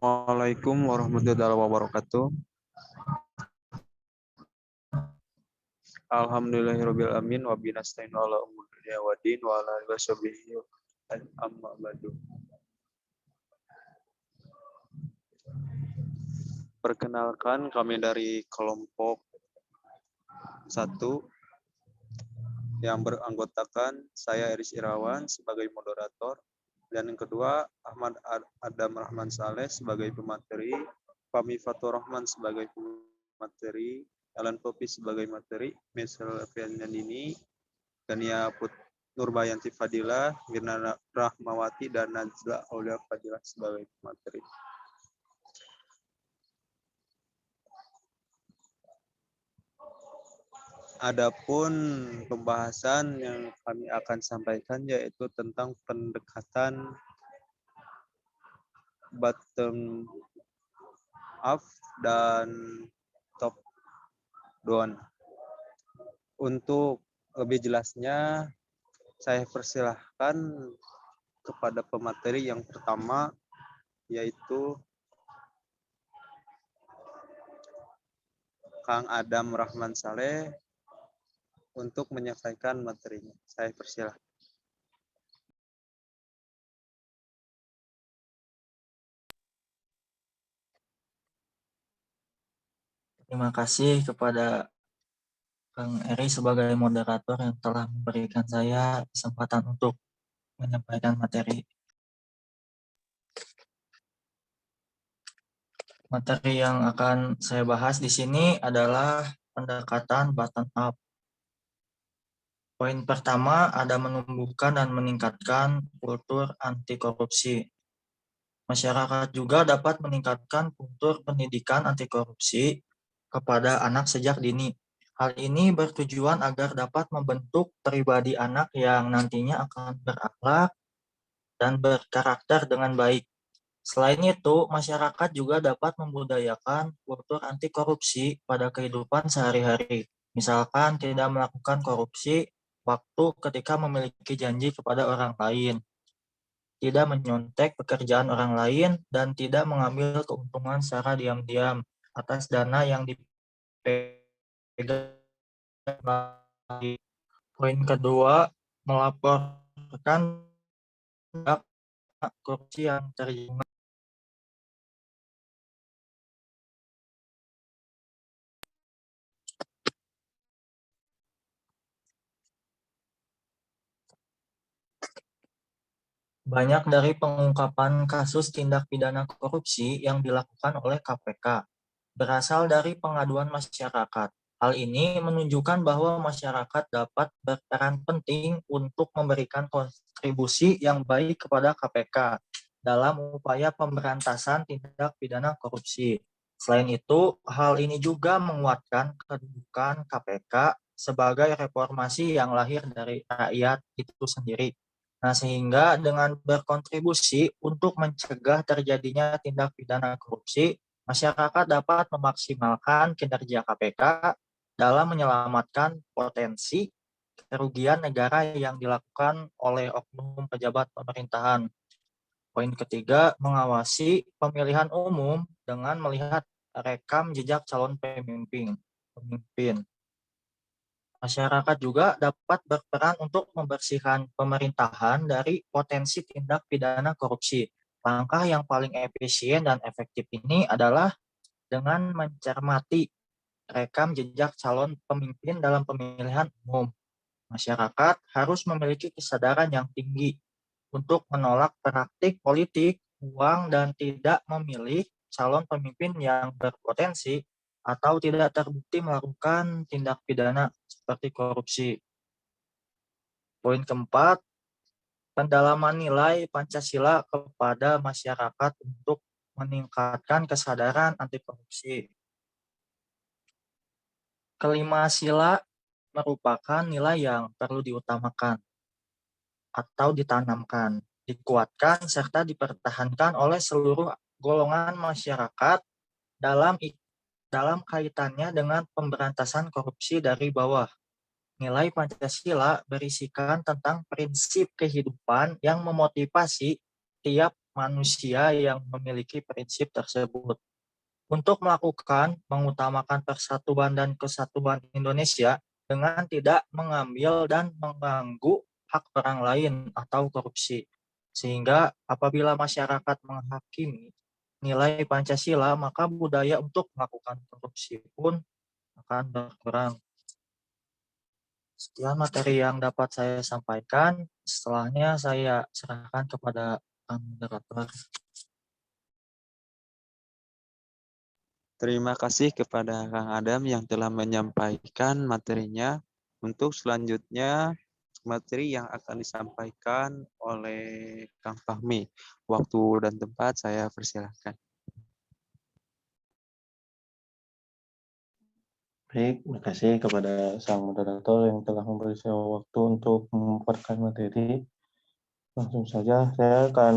Assalamualaikum warahmatullahi wabarakatuh. Alhamdulillahirabbil alamin wa binasta'inu ala umuri dunya waddin wa ala alihi washabihi amma ba'du. Perkenalkan, kami dari kelompok 1 yang beranggotakan saya Iris Irawan sebagai moderator, dan yang kedua Ahmad Adam Rahman Saleh sebagai pemateri, Fahmi Fatur Rahman sebagai pemateri, Alan Popi sebagai materi, Michelle Fianandini, Gania Nurbayanti Fadila, Mirna Rahmawati, dan Najla Aulia Fadila sebagai pemateri. Adapun pembahasan yang kami akan sampaikan yaitu tentang pendekatan bottom up dan top down. Untuk lebih jelasnya, saya persilahkan kepada pemateri yang pertama, yaitu Kang Adam Rahman Saleh untuk menyampaikan materinya. Saya persilahkan. Terima kasih kepada Kang Eri sebagai moderator yang telah memberikan saya kesempatan untuk menyampaikan materi. Materi yang akan saya bahas di sini adalah pendekatan bottom up. Poin pertama ada menumbuhkan dan meningkatkan kultur anti korupsi. Masyarakat juga dapat meningkatkan kultur pendidikan anti korupsi kepada anak sejak dini. Hal ini bertujuan agar dapat membentuk pribadi anak yang nantinya akan berakhlak dan berkarakter dengan baik. Selain itu, masyarakat juga dapat membudayakan kultur anti korupsi pada kehidupan sehari-hari. Misalkan tidak melakukan korupsi waktu ketika memiliki janji kepada orang lain, tidak menyontek pekerjaan orang lain, dan tidak mengambil keuntungan secara diam-diam atas dana yang dipegang. Poin kedua, melaporkan tindak korupsi yang terjadi. Banyak dari pengungkapan kasus tindak pidana korupsi yang dilakukan oleh KPK berasal dari pengaduan masyarakat. Hal ini menunjukkan bahwa masyarakat dapat berperan penting untuk memberikan kontribusi yang baik kepada KPK dalam upaya pemberantasan tindak pidana korupsi. Selain itu, hal ini juga menguatkan kedudukan KPK sebagai reformasi yang lahir dari rakyat itu sendiri. Nah, sehingga dengan berkontribusi untuk mencegah terjadinya tindak pidana korupsi, masyarakat dapat memaksimalkan kinerja KPK dalam menyelamatkan potensi kerugian negara yang dilakukan oleh oknum pejabat pemerintahan. Poin ketiga, mengawasi pemilihan umum dengan melihat rekam jejak calon pemimpin. Masyarakat juga dapat berperan untuk membersihkan pemerintahan dari potensi tindak pidana korupsi. Langkah yang paling efisien dan efektif ini adalah dengan mencermati rekam jejak calon pemimpin dalam pemilihan umum. Masyarakat harus memiliki kesadaran yang tinggi untuk menolak praktik politik uang dan tidak memilih calon pemimpin yang berpotensi atau tidak terbukti melakukan tindak pidana seperti korupsi. Poin keempat, pendalaman nilai Pancasila kepada masyarakat untuk meningkatkan kesadaran anti korupsi. Kelima sila merupakan nilai yang perlu diutamakan atau ditanamkan, dikuatkan, serta dipertahankan oleh seluruh golongan masyarakat dalam kaitannya dengan pemberantasan korupsi dari bawah. Nilai Pancasila berisikan tentang prinsip kehidupan yang memotivasi tiap manusia yang memiliki prinsip tersebut. Untuk mengutamakan persatuan dan kesatuan Indonesia dengan tidak mengambil dan mengganggu hak orang lain atau korupsi. Sehingga apabila masyarakat menghakimi nilai Pancasila, maka budaya untuk melakukan korupsi pun akan berkurang. Sekian materi yang dapat saya sampaikan. Setelahnya saya serahkan kepada moderator. Terima kasih kepada Kang Adam yang telah menyampaikan materinya. Untuk selanjutnya, materi yang akan disampaikan oleh Kang Fahmi. Waktu dan tempat saya persilahkan. Baik, terima kasih kepada sang moderator yang telah memberi saya waktu untuk memaparkan materi. Langsung saja, saya akan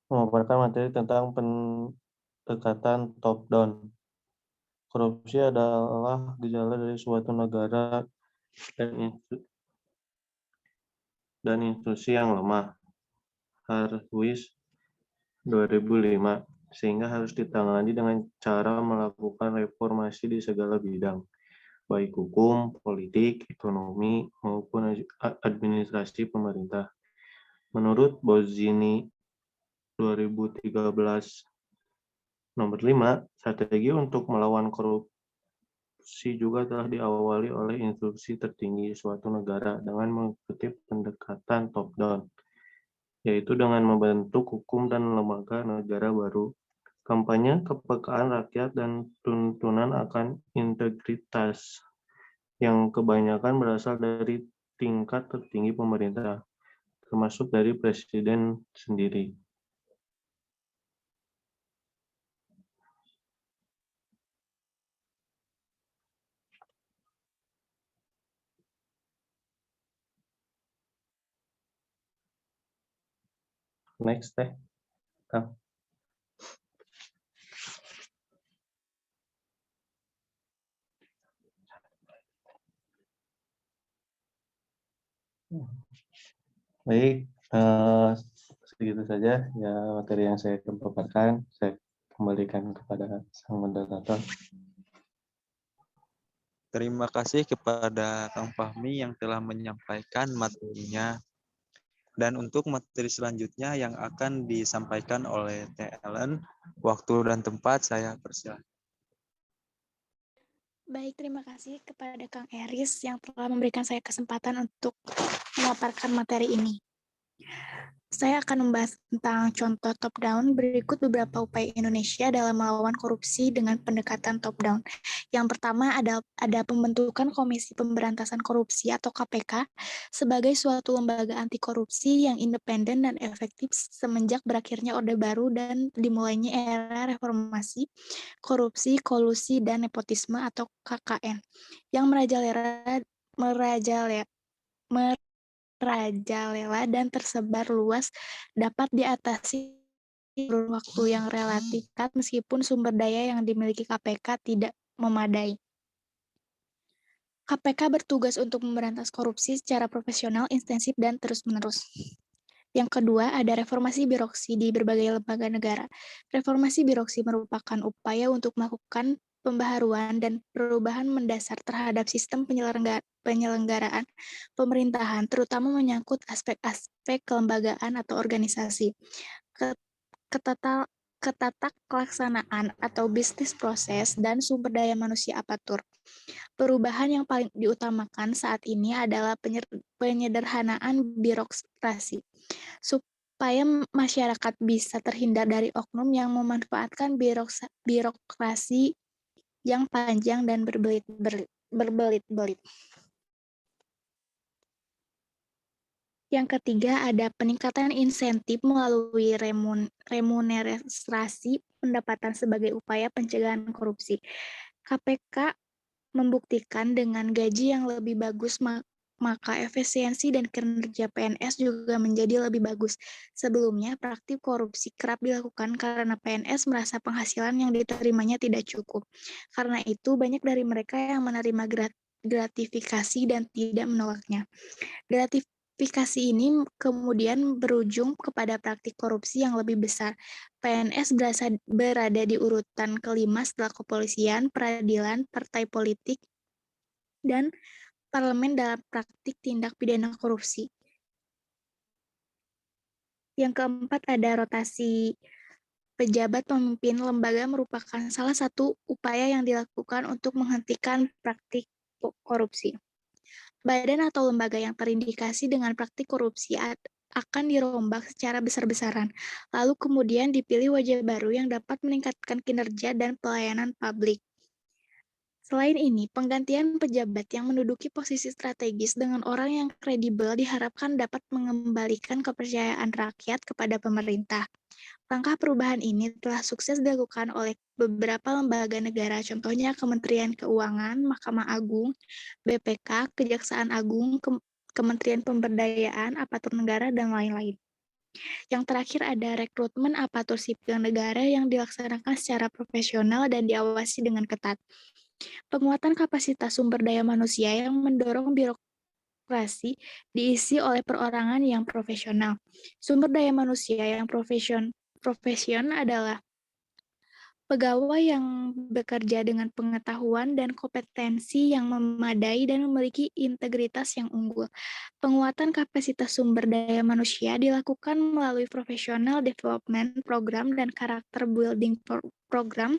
memaparkan materi tentang pendekatan top-down. Korupsi adalah gejala dari suatu negara dan institusi yang lemah. Harwis 2005, sehingga harus ditangani dengan cara melakukan reformasi di segala bidang, baik hukum, politik, ekonomi, maupun administrasi pemerintah. Menurut Bozzini 2013 nomor 5, strategi untuk melawan korupsi juga telah diawali oleh institusi tertinggi suatu negara dengan mengikuti pendekatan top-down, yaitu dengan membentuk hukum dan lembaga negara baru, kampanye kepekaan rakyat, dan tuntunan akan integritas yang kebanyakan berasal dari tingkat tertinggi pemerintah, termasuk dari presiden sendiri. Next deh, Kang. Baik, segitu saja ya materi yang saya paparkan. Saya kembalikan kepada sang moderator. Terima kasih kepada Kang Fahmi yang telah menyampaikan materinya. Dan untuk materi selanjutnya yang akan disampaikan oleh TLN, waktu dan tempat saya persilahkan. Baik, terima kasih kepada Kang Eris yang telah memberikan saya kesempatan untuk memaparkan materi ini. Saya akan membahas tentang contoh top-down. Berikut beberapa upaya Indonesia dalam melawan korupsi dengan pendekatan top-down. Yang pertama ada pembentukan Komisi Pemberantasan Korupsi atau KPK sebagai suatu lembaga anti korupsi yang independen dan efektif semenjak berakhirnya Orde Baru dan dimulainya era reformasi, korupsi, kolusi, dan nepotisme atau KKN yang merajalela dan tersebar luas dapat diatasi kurun waktu yang relatif singkat meskipun sumber daya yang dimiliki KPK tidak memadai. KPK bertugas untuk memberantas korupsi secara profesional, intensif, dan terus-menerus. Yang kedua, ada reformasi birokrasi di berbagai lembaga negara. Reformasi birokrasi merupakan upaya untuk melakukan pembaharuan dan perubahan mendasar terhadap sistem penyelenggaraan pemerintahan, terutama menyangkut aspek-aspek kelembagaan atau organisasi, ketata kelaksanaan atau bisnis proses, dan sumber daya manusia apatur. Perubahan yang paling diutamakan saat ini adalah penyederhanaan birokrasi, supaya masyarakat bisa terhindar dari oknum yang memanfaatkan birokrasi yang panjang dan berbelit-belit. Yang ketiga, ada peningkatan insentif melalui remunerasi pendapatan sebagai upaya pencegahan korupsi. KPK membuktikan dengan gaji yang lebih bagus, maka efisiensi dan kinerja PNS juga menjadi lebih bagus. Sebelumnya, praktik korupsi kerap dilakukan karena PNS merasa penghasilan yang diterimanya tidak cukup. Karena itu, banyak dari mereka yang menerima gratifikasi dan tidak menolaknya. Gratifikasi ini kemudian berujung kepada praktik korupsi yang lebih besar. PNS berada di urutan kelima setelah kepolisian, peradilan, partai politik, dan parlemen dalam praktik tindak pidana korupsi. Yang keempat ada rotasi pejabat pemimpin lembaga merupakan salah satu upaya yang dilakukan untuk menghentikan praktik korupsi. Badan atau lembaga yang terindikasi dengan praktik korupsi akan dirombak secara besar-besaran, lalu kemudian dipilih wajah baru yang dapat meningkatkan kinerja dan pelayanan publik. Selain ini, penggantian pejabat yang menduduki posisi strategis dengan orang yang kredibel diharapkan dapat mengembalikan kepercayaan rakyat kepada pemerintah. Langkah perubahan ini telah sukses dilakukan oleh beberapa lembaga negara, contohnya Kementerian Keuangan, Mahkamah Agung, BPK, Kejaksaan Agung, Kementerian Pemberdayaan, Aparatur Negara, dan lain-lain. Yang terakhir ada rekrutmen aparatur sipil negara yang dilaksanakan secara profesional dan diawasi dengan ketat. Penguatan kapasitas sumber daya manusia yang mendorong birokrasi diisi oleh perorangan yang profesional. Sumber daya manusia yang profesion adalah pegawai yang bekerja dengan pengetahuan dan kompetensi yang memadai dan memiliki integritas yang unggul. Penguatan kapasitas sumber daya manusia dilakukan melalui professional development program dan karakter building program.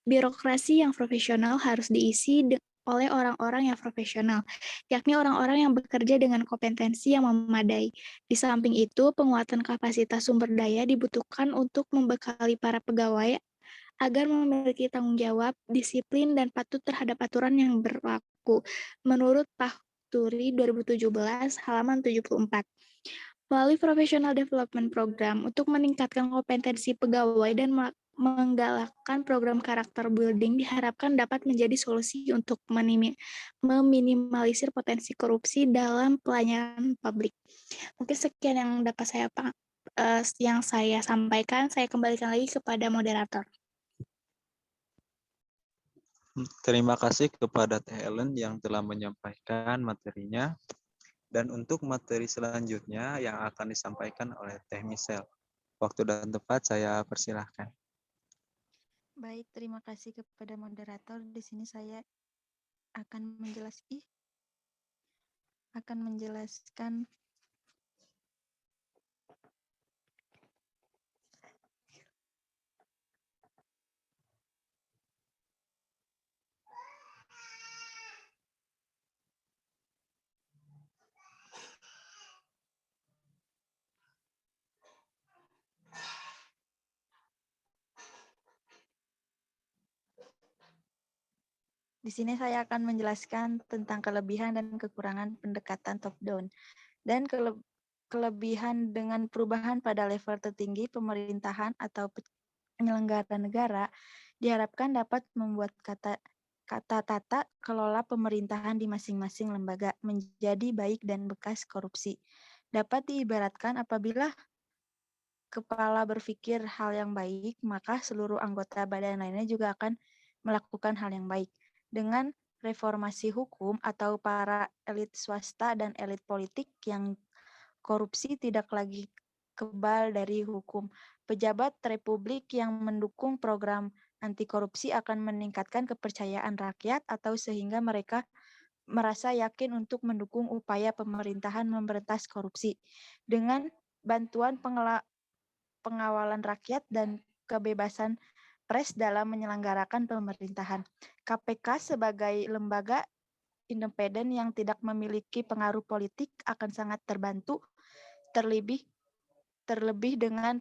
Birokrasi yang profesional harus diisi oleh orang-orang yang profesional, yakni orang-orang yang bekerja dengan kompetensi yang memadai. Di samping itu, penguatan kapasitas sumber daya dibutuhkan untuk membekali para pegawai agar memiliki tanggung jawab, disiplin, dan patuh terhadap aturan yang berlaku. Menurut Pak Turi 2017, halaman 74. Melalui Professional Development Program untuk meningkatkan kompetensi pegawai dan menggalakkan program karakter building diharapkan dapat menjadi solusi untuk meminimalisir potensi korupsi dalam pelayanan publik. Mungkin sekian yang dapat saya sampaikan. Saya kembalikan lagi kepada moderator. Terima kasih kepada Teh Ellen yang telah menyampaikan materinya. Dan untuk materi selanjutnya yang akan disampaikan oleh Teh Michelle. Waktu dan tempat saya persilahkan. Baik, terima kasih kepada moderator. Di sini saya akan menjelaskan Di sini saya akan menjelaskan tentang kelebihan dan kekurangan pendekatan top-down dan kelebihan dengan perubahan pada level tertinggi pemerintahan atau penyelenggara negara diharapkan dapat membuat tata kelola pemerintahan di masing-masing lembaga menjadi baik dan bekas korupsi. Dapat diibaratkan apabila kepala berpikir hal yang baik, maka seluruh anggota badan lainnya juga akan melakukan hal yang baik. Dengan reformasi hukum atau para elit swasta dan elit politik yang korupsi tidak lagi kebal dari hukum. Pejabat republik yang mendukung program anti korupsi akan meningkatkan kepercayaan rakyat atau sehingga mereka merasa yakin untuk mendukung upaya pemerintahan memberantas korupsi. Dengan bantuan pengawalan rakyat dan kebebasan pers dalam menyelenggarakan pemerintahan. KPK sebagai lembaga independen yang tidak memiliki pengaruh politik akan sangat terbantu, terlebih dengan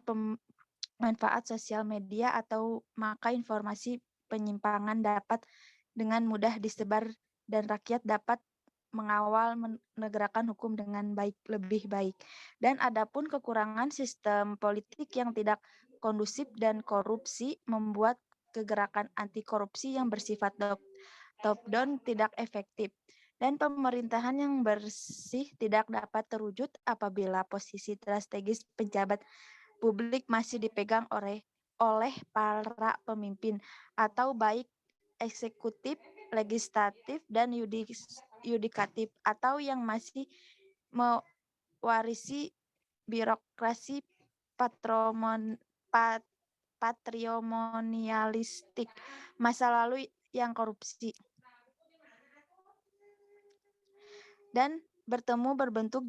manfaat sosial media atau maka informasi penyimpangan dapat dengan mudah disebar dan rakyat dapat mengawal menegakkan hukum dengan lebih baik. Dan adapun kekurangan sistem politik yang tidak kondusif dan korupsi membuat kegerakan anti korupsi yang bersifat top-down tidak efektif. Dan pemerintahan yang bersih tidak dapat terwujud apabila posisi strategis pejabat publik masih dipegang oleh para pemimpin atau baik eksekutif, legislatif, dan yudikatif atau yang masih mewarisi birokrasi patrimonialistik masa lalu yang korupsi dan berbentuk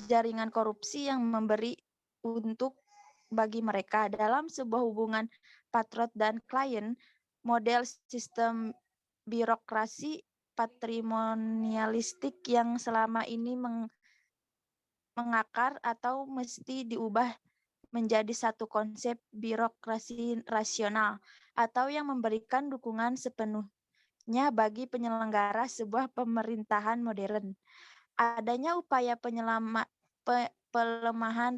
jaringan korupsi yang memberi untuk bagi mereka dalam sebuah hubungan patron dan klien. Model sistem birokrasi patrimonialistik yang selama ini mengakar atau mesti diubah menjadi satu konsep birokrasi rasional atau yang memberikan dukungan sepenuhnya bagi penyelenggara sebuah pemerintahan modern. Adanya upaya pelemahan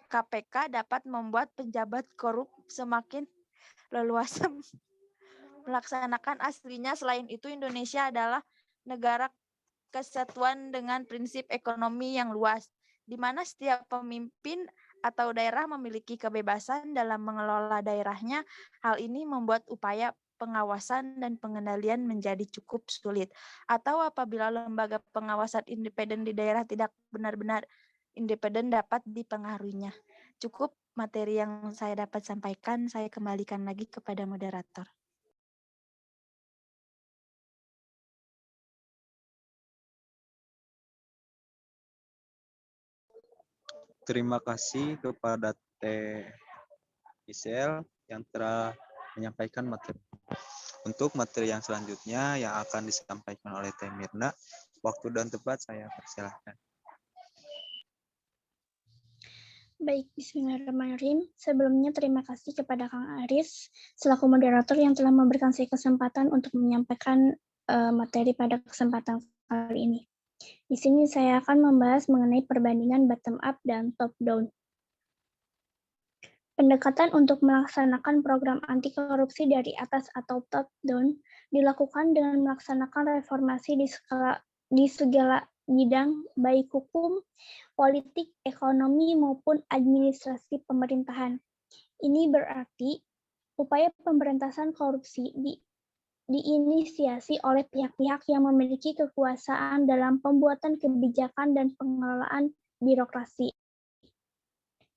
KPK dapat membuat pejabat korup semakin leluasa melaksanakan aslinya. Selain itu, Indonesia adalah negara kesatuan dengan prinsip ekonomi yang luas, di mana setiap pemimpin atau daerah memiliki kebebasan dalam mengelola daerahnya. Hal ini membuat upaya pengawasan dan pengendalian menjadi cukup sulit. Atau apabila lembaga pengawasan independen di daerah tidak benar-benar independen dapat dipengaruhinya. Cukup materi yang saya dapat sampaikan, saya kembalikan lagi kepada moderator. Terima kasih kepada Teh Michelle yang telah menyampaikan materi. Untuk materi yang selanjutnya yang akan disampaikan oleh Teh Mirna, waktu dan tempat saya persilahkan. Baik, bismillahirrahmanirrahim. Sebelumnya terima kasih kepada Kang Aris selaku moderator yang telah memberikan saya kesempatan untuk menyampaikan materi pada kesempatan kali ini. Di sini saya akan membahas mengenai perbandingan bottom up dan top down. Pendekatan untuk melaksanakan program anti korupsi dari atas atau top down dilakukan dengan melaksanakan reformasi di segala bidang, baik hukum, politik, ekonomi, maupun administrasi pemerintahan. Ini berarti upaya pemberantasan korupsi diinisiasi oleh pihak-pihak yang memiliki kekuasaan dalam pembuatan kebijakan dan pengelolaan birokrasi.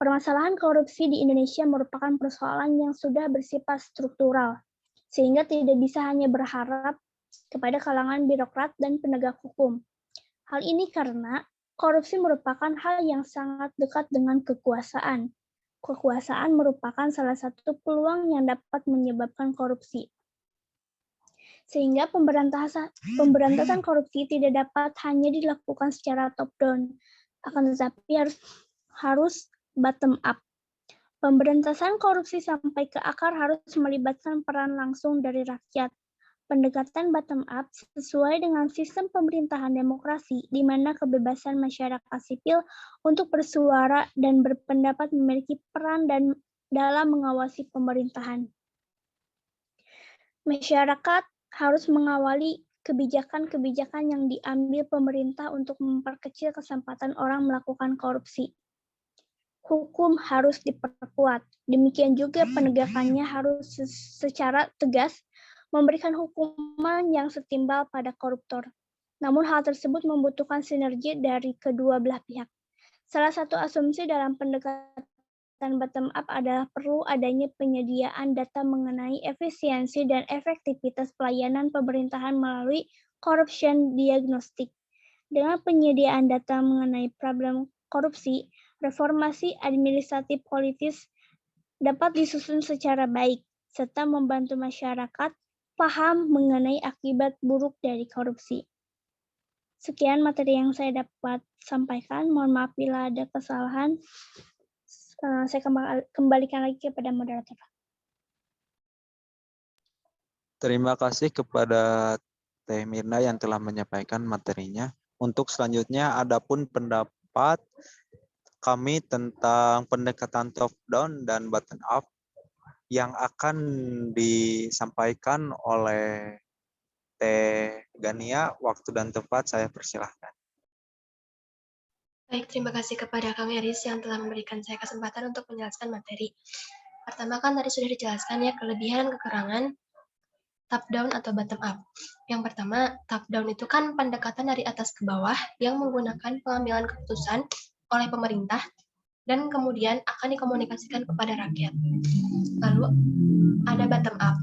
Permasalahan korupsi di Indonesia merupakan persoalan yang sudah bersifat struktural, sehingga tidak bisa hanya berharap kepada kalangan birokrat dan penegak hukum. Hal ini karena korupsi merupakan hal yang sangat dekat dengan kekuasaan. Kekuasaan merupakan salah satu peluang yang dapat menyebabkan korupsi. Sehingga pemberantasan korupsi tidak dapat hanya dilakukan secara top down, akan tetapi harus bottom up. Pemberantasan korupsi sampai ke akar harus melibatkan peran langsung dari rakyat. Pendekatan bottom up sesuai dengan sistem pemerintahan demokrasi, di mana kebebasan masyarakat sipil untuk bersuara dan berpendapat memiliki peran dalam mengawasi pemerintahan. Masyarakat harus mengawali kebijakan-kebijakan yang diambil pemerintah untuk memperkecil kesempatan orang melakukan korupsi. Hukum harus diperkuat. Demikian juga penegakannya harus secara tegas memberikan hukuman yang setimpal pada koruptor. Namun hal tersebut membutuhkan sinergi dari kedua belah pihak. Salah satu asumsi dalam pendekatan bottom up adalah perlu adanya penyediaan data mengenai efisiensi dan efektivitas pelayanan pemerintahan melalui corruption diagnostic. Dengan penyediaan data mengenai problem korupsi, reformasi administratif politis dapat disusun secara baik, serta membantu masyarakat paham mengenai akibat buruk dari korupsi. Sekian materi yang saya dapat sampaikan. Mohon maaf bila ada kesalahan. Saya kembalikan lagi kepada moderator. Terima kasih kepada Teh Mirna yang telah menyampaikan materinya. Untuk selanjutnya, adapun pendapat kami tentang pendekatan top down dan bottom up yang akan disampaikan oleh Teh Gania. Waktu dan tempat saya persilahkan. Baik, terima kasih kepada Kang Eris yang telah memberikan saya kesempatan untuk menjelaskan materi. Pertama kan tadi sudah dijelaskan ya kelebihan dan kekurangan top down atau bottom up. Yang pertama, top down itu kan pendekatan dari atas ke bawah yang menggunakan pengambilan keputusan oleh pemerintah dan kemudian akan dikomunikasikan kepada rakyat. Lalu ada bottom up.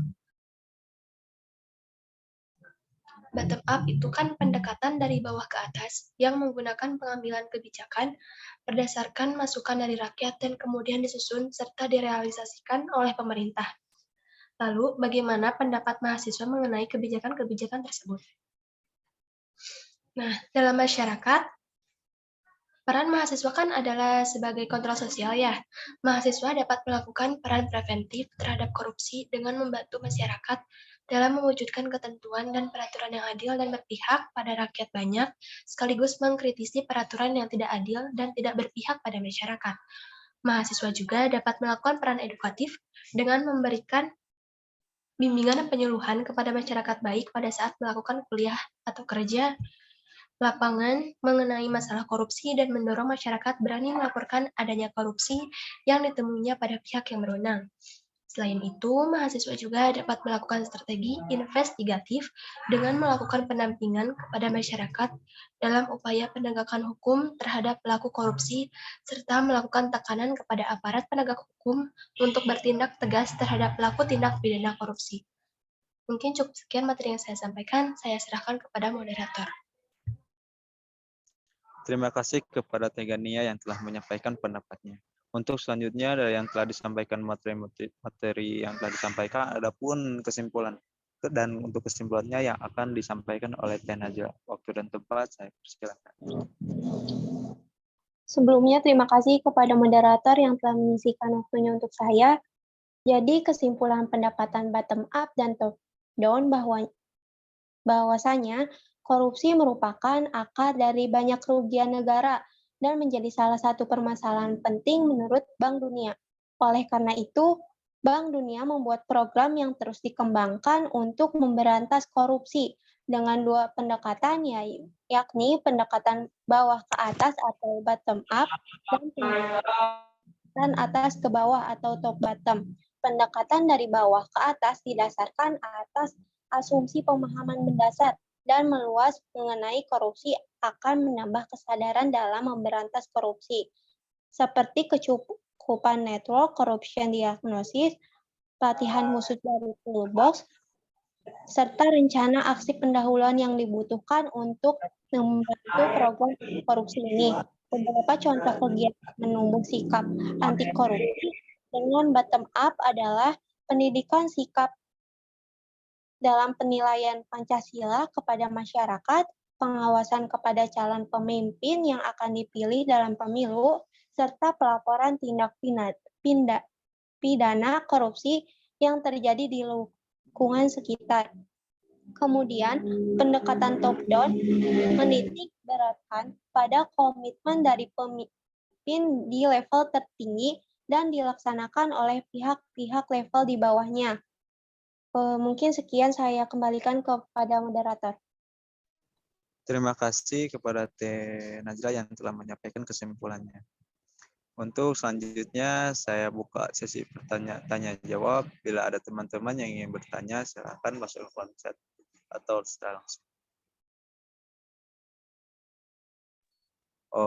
Bottom up itu kan pendekatan dari bawah ke atas yang menggunakan pengambilan kebijakan berdasarkan masukan dari rakyat dan kemudian disusun serta direalisasikan oleh pemerintah. Lalu, bagaimana pendapat mahasiswa mengenai kebijakan-kebijakan tersebut? Nah, dalam masyarakat, peran mahasiswa kan adalah sebagai kontrol sosial ya. Mahasiswa dapat melakukan peran preventif terhadap korupsi dengan membantu masyarakat dalam mewujudkan ketentuan dan peraturan yang adil dan berpihak pada rakyat banyak, sekaligus mengkritisi peraturan yang tidak adil dan tidak berpihak pada masyarakat. Mahasiswa juga dapat melakukan peran edukatif dengan memberikan bimbingan dan penyuluhan kepada masyarakat baik pada saat melakukan kuliah atau kerja lapangan mengenai masalah korupsi dan mendorong masyarakat berani melaporkan adanya korupsi yang ditemuinya pada pihak yang berwenang. Selain itu, mahasiswa juga dapat melakukan strategi investigatif dengan melakukan pendampingan kepada masyarakat dalam upaya penegakan hukum terhadap pelaku korupsi, serta melakukan tekanan kepada aparat penegak hukum untuk bertindak tegas terhadap pelaku tindak pidana korupsi. Mungkin cukup sekian materi yang saya sampaikan, saya serahkan kepada moderator. Terima kasih kepada Tegania yang telah menyampaikan pendapatnya. Untuk selanjutnya dari yang telah disampaikan materi yang telah disampaikan, adapun kesimpulan dan untuk kesimpulannya yang akan disampaikan oleh Teh Najla. Waktu dan tempat saya persilakan. Sebelumnya terima kasih kepada moderator yang telah menyisihkan waktunya untuk saya. Jadi kesimpulan pendapatan bottom up dan top down bahwasanya korupsi merupakan akar dari banyak kerugian negara dan menjadi salah satu permasalahan penting menurut Bank Dunia. Oleh karena itu, Bank Dunia membuat program yang terus dikembangkan untuk memberantas korupsi dengan dua pendekatan, yakni pendekatan bawah ke atas atau bottom up dan pendekatan atas ke bawah atau top bottom. Pendekatan dari bawah ke atas didasarkan atas asumsi pemahaman mendasar dan meluas mengenai korupsi akan menambah kesadaran dalam memberantas korupsi, seperti kecukupan network corruption diagnosis, pelatihan khusus dari toolbox, serta rencana aksi pendahuluan yang dibutuhkan untuk membantu program korupsi ini. Beberapa contoh kegiatan menumbuh sikap anti korupsi dengan bottom up adalah pendidikan sikap dalam penilaian Pancasila kepada masyarakat, pengawasan kepada calon pemimpin yang akan dipilih dalam pemilu, serta pelaporan tindak pidana korupsi yang terjadi di lingkungan sekitar. Kemudian, pendekatan top-down menitik beratkan pada komitmen dari pemimpin di level tertinggi dan dilaksanakan oleh pihak-pihak level di bawahnya. Mungkin sekian saya kembalikan kepada moderator. Terima kasih kepada Teh Najla yang telah menyampaikan kesimpulannya. Untuk selanjutnya saya buka sesi tanya jawab. Bila ada teman-teman yang ingin bertanya, silakan masuk ke kolom chat atau secara langsung.